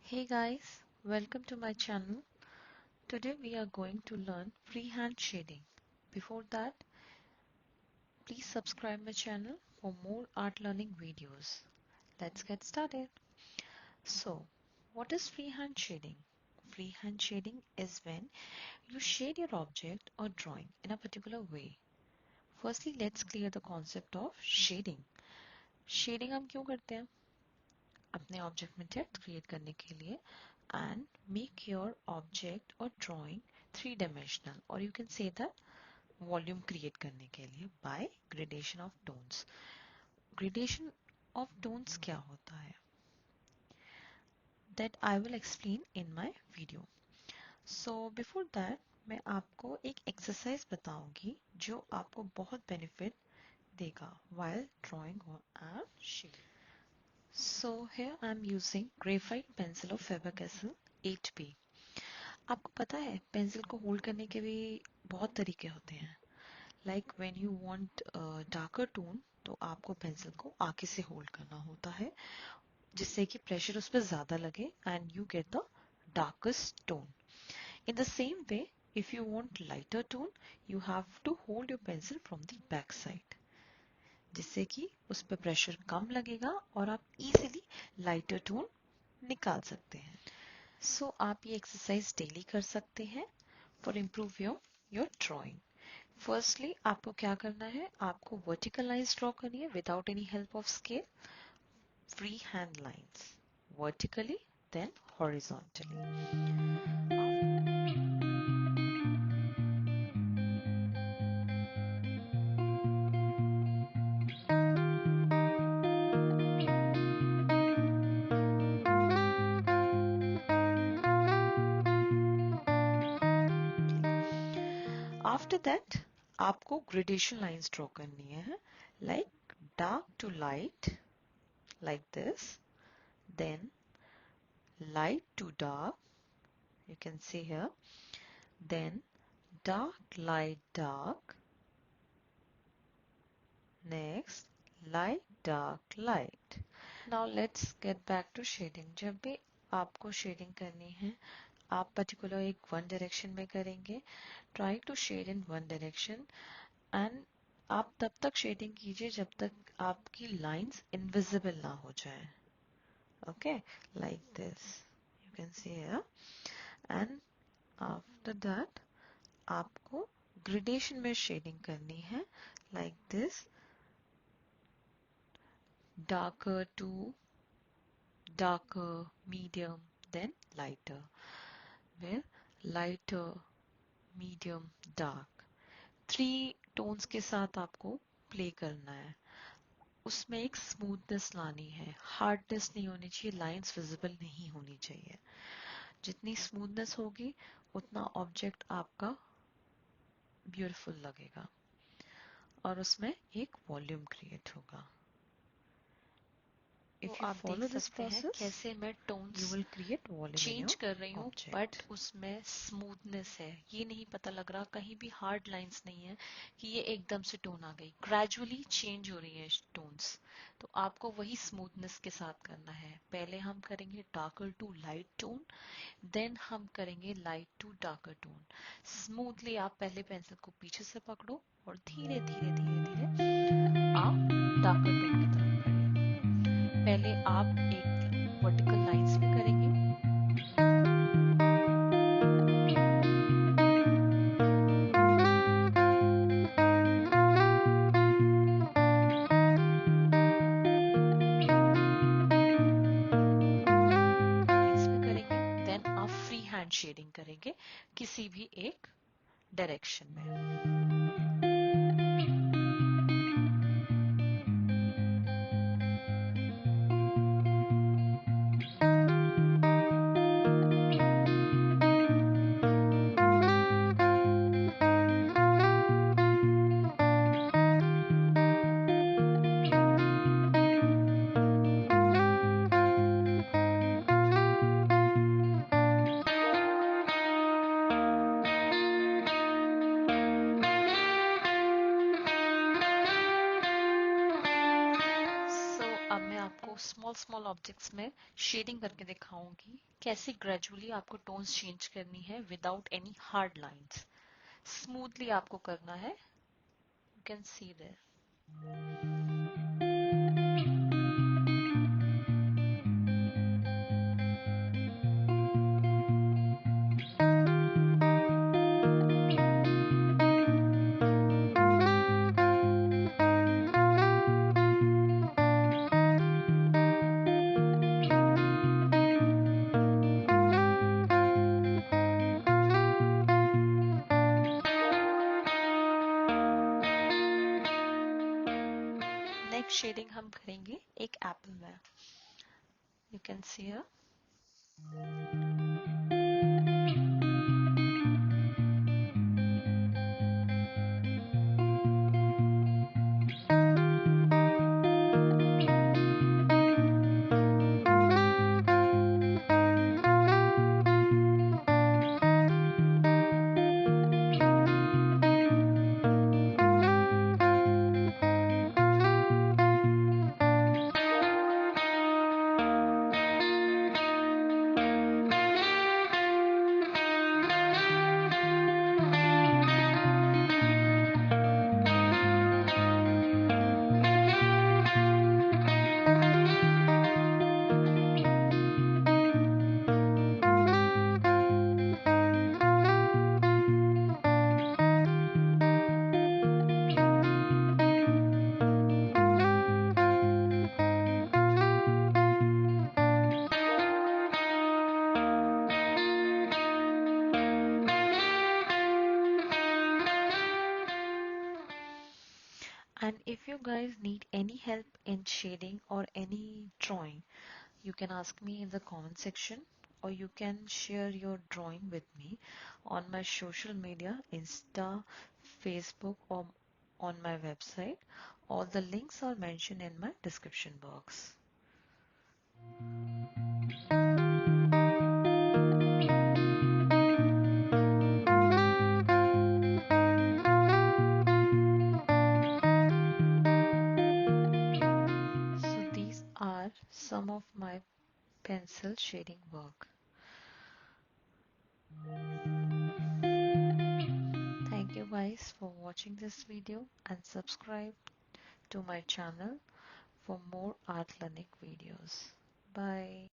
Hey guys, welcome to my channel. Today we are going to learn freehand shading. Before that, please subscribe my channel for more art learning videos. Let's get started. So, what is freehand shading? Freehand shading is when you shade your object or drawing in a particular way. Firstly, let's clear the concept of shading. Shading हम क्यों करते हैं? अपने object में depth create करने के लिए and make your object or drawing three-dimensional, or you can say that volume create करने के लिए by gradation of tones. Gradation of tones क्या होता है? That I will explain in my video. So before that, मैं आपको एक exercise बताऊंगी जो आपको बहुत benefit देगा while drawing and shading. So here I am using graphite pencil of Faber-Castell 8B. आपको पता है पेंसिल को होल्ड करने के भी बहुत तरीके होते हैं. Like when you want darker tone तो आपको पेंसिल को आगे से होल्ड करना होता है जिससे कि प्रेशर उस पर ज्यादा लगे and you get the darkest tone. In the same way if you want lighter tone you have to hold your pencil from the back side जिससे कि उस पर प्रेशर कम लगेगा और आप इजीली लाइटर टोन निकाल सकते हैं. सो आप ये एक्सरसाइज डेली कर सकते हैं for improve your drawing. Firstly आपको क्या करना है, आपको वर्टिकल लाइंस ड्रॉ करनी है without any help of scale. Free hand lines vertically then horizontally. After that आपको ग्रेडेशन लाइंस ड्रॉ करनी है like dark to light like this, then light to dark, you can see here, then dark light dark, next light dark light. Now let's get back to shading. जब भी आपको shading करनी है आप particular एक one direction में करेंगे. Try to shade in one direction and आप तब तक शेडिंग कीजिए जब तक आपकी लाइंस इनविजिबल ना हो जाए. Okay, like this you can see here, and after that आपको gradation में shading करनी है like this, darker to darker, medium, then lighter, where lighter, medium, dark, three tones के साथ आपको प्ले करना है. उसमें एक स्मूथनेस लानी है, हार्डनेस नहीं होनी चाहिए, लाइंस विजिबल नहीं होनी चाहिए. जितनी स्मूथनेस होगी उतना ऑब्जेक्ट आपका ब्यूटीफुल लगेगा और उसमें एक वॉल्यूम क्रिएट होगा. If you follow this process, कैसे मैं tones you will create volume change कर रही हूँ बट उसमें स्मूथनेस है. ये नहीं पता लग रहा, कहीं भी हार्ड लाइंस नहीं है कि ये एकदम से टोन आ गई. ग्रेजुअली चेंज हो रही है टोन्स. तो आपको वही स्मूथनेस के साथ करना है. पहले हम करेंगे darker to light tone, then हम करेंगे light to darker tone. Smoothly आप पहले पेंसिल को पीछे से पकड़ो और धीरे धीरे धीरे धीरे आप डार्कर टोन की तरफ बढ़िए. पहले आप एक वर्टिकल लाइंस में करेंगे, इसमें करेंगे, देन आप फ्री हैंड शेडिंग करेंगे किसी भी एक डायरेक्शन में. स्मॉल ऑब्जेक्ट्स में शेडिंग करके दिखाऊंगी, कैसे ग्रेजुअली आपको टोन्स चेंज करनी है without any hard lines. Smoothly आपको करना है। You can see there. Next shading हम करेंगे एक एप्पल में। You can see here. And if you guys need any help in shading or any drawing, you can ask me in the comment section, or you can share your drawing with me on my social media, Insta, Facebook, or on my website. All the links are mentioned in my description box. So these are some of my pencil shading work. Thank you guys for watching this video and subscribe to my channel for more art learning videos. Bye.